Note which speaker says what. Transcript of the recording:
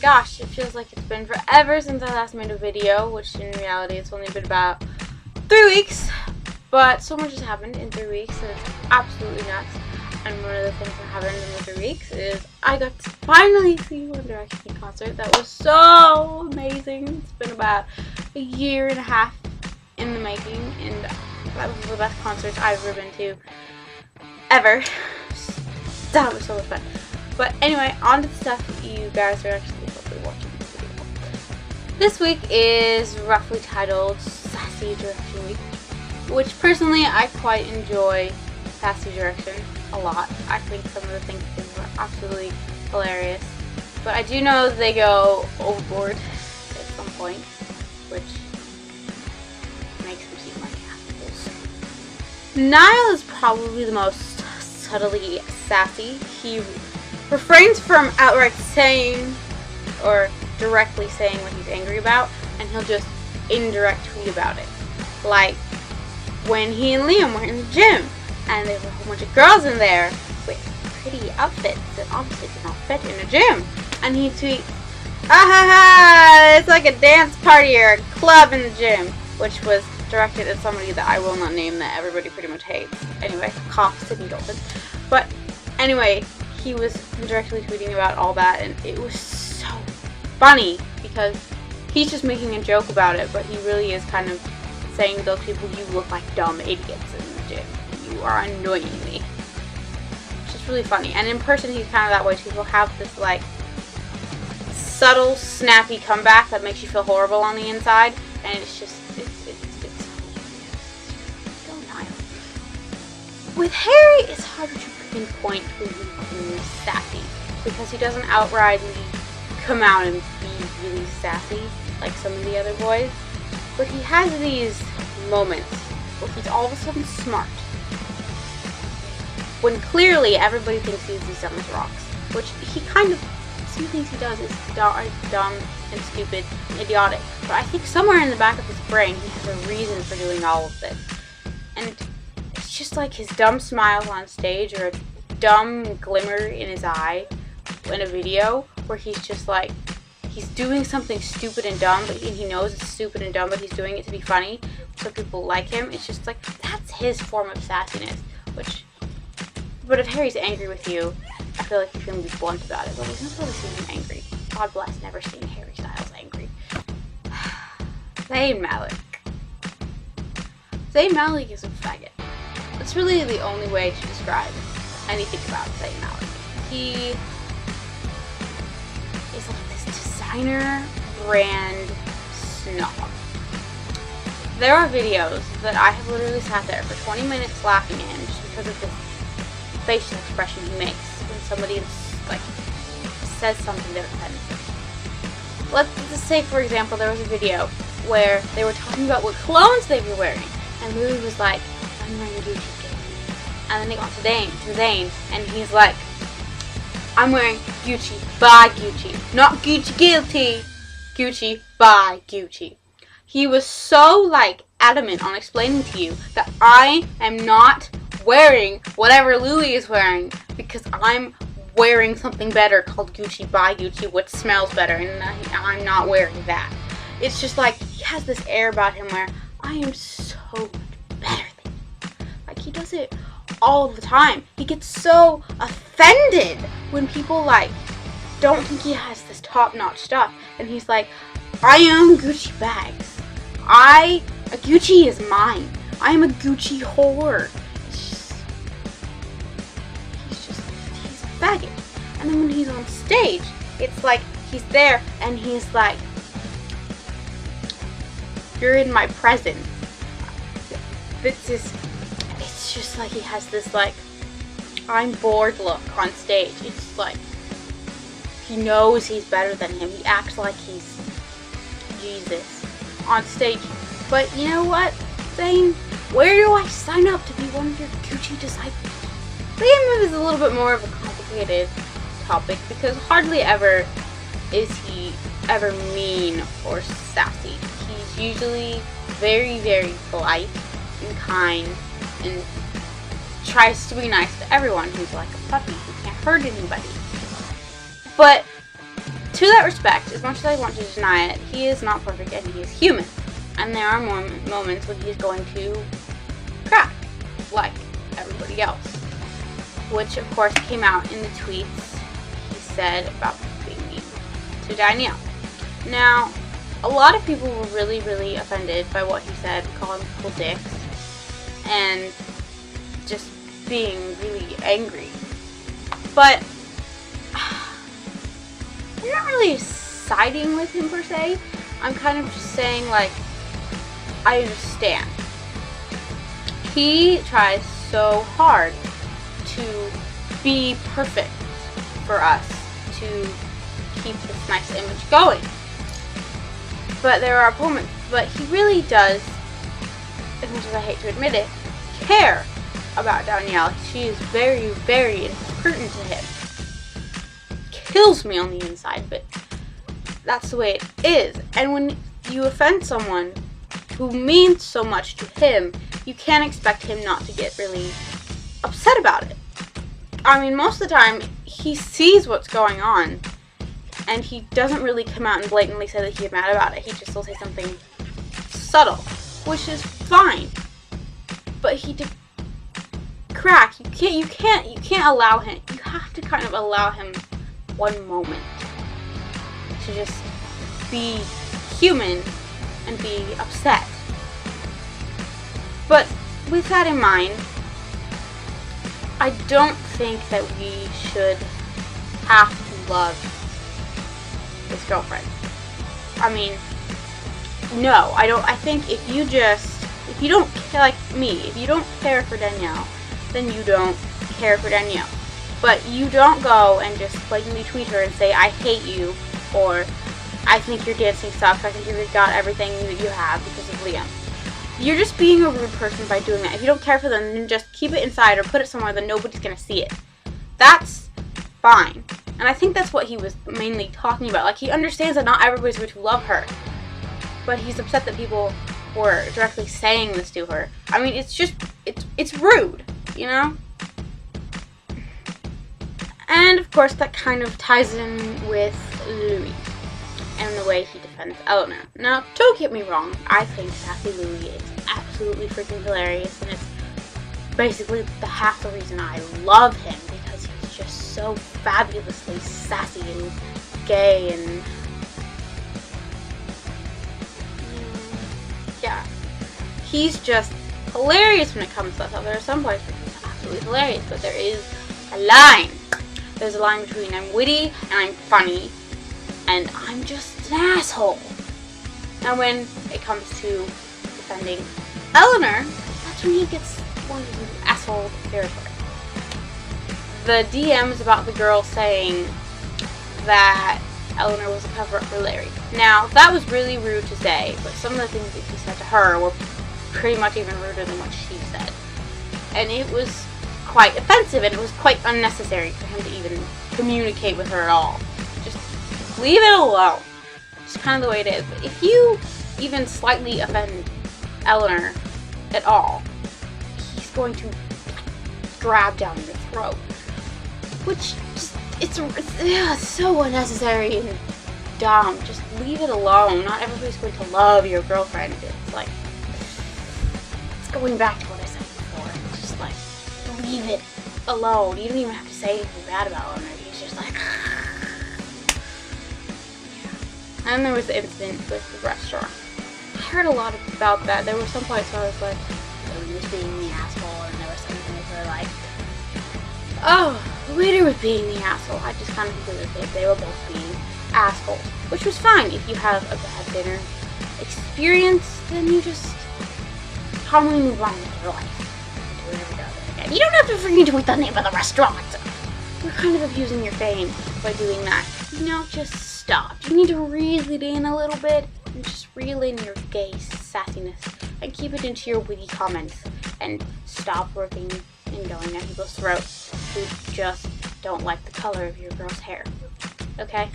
Speaker 1: gosh, it feels like it's been forever since I last made a video, which in reality it's only been about 3 weeks, but so much has happened in 3 weeks and it's absolutely nuts. And one of the things that happened in the 3 weeks is I got to finally see One Direction in concert. That was so amazing. It's been about a year and a half in the making, and that was the best concert I've ever been to ever. That was so much fun. But anyway, on to the stuff that you guys are actually hopefully watching this video. This week is roughly titled Sassy Direction Week, which personally I quite enjoy Sassy Direction a lot. I think some of the things they do are absolutely hilarious. But I do know they go overboard at some point, which makes them seem like assholes. Niall is probably the most subtly sassy. He refrains from outright saying or directly saying what he's angry about, and he'll just indirect tweet about it. Like when he and Liam were in the gym, and there were a whole bunch of girls in there with pretty outfits that obviously did not fit in a gym. And he tweets, "Ah ha ha, it's like a dance party or a club in the gym," which was directed at somebody that I will not name that everybody pretty much hates. Anyway, cough, Sydney Dolphin. But anyway, he was directly tweeting about all that, and it was so funny because he's just making a joke about it, but he really is kind of saying to those people, "You look like dumb idiots in the gym. You are annoying me." It's just really funny. And in person, he's kind of that way too. He'll have this like subtle, snappy comeback that makes you feel horrible on the inside, and it's just it's so Niall. With Harry, it's hard to pinpoint when he's sassy because he doesn't outrightly come out and be really sassy like some of the other boys, but he has these moments where he's all of a sudden smart, when clearly everybody thinks he's as dumb as rocks, which he kind of, some things he does is dumb and stupid and idiotic, but I think somewhere in the back of his brain he has a reason for doing all of this. And it's just like his dumb smile on stage or a dumb glimmer in his eye in a video where he's just like, he's doing something stupid and dumb, but he knows it's stupid and dumb, but he's doing it to be funny so people like him. It's just like, that's his form of sassiness, which, but if Harry's angry with you, I feel like he's going to be blunt about it, but we've never really seen him angry. God bless, never seen Harry Styles angry. Zayn Malik. Zayn Malik is a faggot. That's really the only way to describe anything about Zayn Malik. He is like this designer brand snob. There are videos that I have literally sat there for 20 minutes laughing at him just because of the facial expression he makes when somebody like says something that offends him. Let's just say, for example, there was a video where they were talking about what clothes they were wearing, and Louis was like, "I'm wearing Gucci." And then they got to Zayn, and he's like, "I'm wearing Gucci by Gucci, not Gucci guilty, Gucci by Gucci." He was so like adamant on explaining to you that I am not wearing whatever Louis is wearing because I'm wearing something better called Gucci by Gucci, which smells better, and I'm not wearing that. It's just like he has this air about him where I am so much better than you. Like he does it all the time. He gets so offended when people like don't think he has this top-notch stuff, and he's like, "I own Gucci bags. Gucci is mine. I am a Gucci whore." He's a faggot. And then when he's on stage, it's like he's there and he's like, "You're in my presence." It's just like he has this like, I'm bored look on stage. It's like he knows he's better than him. He acts like he's Jesus on stage. But you know what, Zayn? Where do I sign up to be one of your Gucci disciples? Liam is a little bit more of a complicated topic because hardly ever is he ever mean or sassy. He's usually very, very polite and kind and tries to be nice to everyone. He's like a puppy who can't hurt anybody. But to to that respect, as much as I want to deny it, he is not perfect and he is human. And there are moments when he's going to crack, like everybody else. Which, of course, came out in the tweets he said about being mean to Danielle. Now, a lot of people were really, really offended by what he said, calling people dicks, and just being really angry. But I'm not really siding with him per se. I'm kind of just saying, like, I understand. He tries so hard to be perfect for us, to keep this nice image going. But there are moments, but he really does, as much as I hate to admit it, care about Danielle. She is very, very important to him. Kills me on the inside, but that's the way it is. And when you offend someone who means so much to him, you can't expect him not to get really upset about it. I mean, most of the time, he sees what's going on, and he doesn't really come out and blatantly say that he's mad about it. He just will say something subtle, which is fine. But he did crack. You can't allow him. You have to kind of allow him one moment to just be human and be upset. But with that in mind, I don't think that we should have to love his girlfriend. I mean, no, I don't. I think if you don't care, like me, if you don't care for Danielle, then you don't care for Danielle. But you don't go and just blatantly tweet her and say, I hate you, or I think your dancing sucks, I think you've got everything that you have because of Liam. You're just being a rude person by doing that. If you don't care for them, then just keep it inside or put it somewhere that nobody's going to see it. That's fine. And I think that's what he was mainly talking about. Like, he understands that not everybody's going to love her. But he's upset that people were directly saying this to her. I mean, it's just, it's rude, you know? And, of course, that kind of ties in with Louis and the way he defends Eleanor. Now, don't get me wrong, I think Sassy Louis is absolutely freaking hilarious, and it's basically half the reason I love him, because he's just so fabulously sassy and gay and... yeah. He's just hilarious when it comes to stuff. There are some points where he's absolutely hilarious, but there is a line. There's a line between I'm witty and I'm funny, and I'm just an asshole. Now when it comes to defending Eleanor, that's when he gets one of the asshole territory. The DMs about the girl saying that Eleanor was a cover-up for Larry. Now, that was really rude to say, but some of the things that he said to her were pretty much even ruder than what she said. And it was quite offensive, and it was quite unnecessary for him to even communicate with her at all. Just leave it alone. It's kind of the way it is. But if you even slightly offend Eleanor at all, he's going to grab down your throat. Which, just, it's so unnecessary and dumb. Just leave it alone. Not everybody's going to love your girlfriend. It's like, it's going back to what I said before. It's just like, leave it alone. You don't even have to say anything bad about Eleanor. He's just like, yeah. And there was the incident with the restaurant. I heard a lot about that. There were some points where I was like, he was being the asshole, and there was some things where like, oh, the waiter was being the asshole. I just kind of concluded that they were both being assholes, which was fine. If you have a bad dinner experience, then you just calmly move on with your life. Do whatever does again. You don't have to freaking tweet the name of the restaurant. You're kind of abusing your fame by doing that. You know, just stop. You need to reel it in a little bit and just reel in your gay sassiness and keep it into your witty comments and stop working and going at people's throats who just don't like the color of your girl's hair. Okay?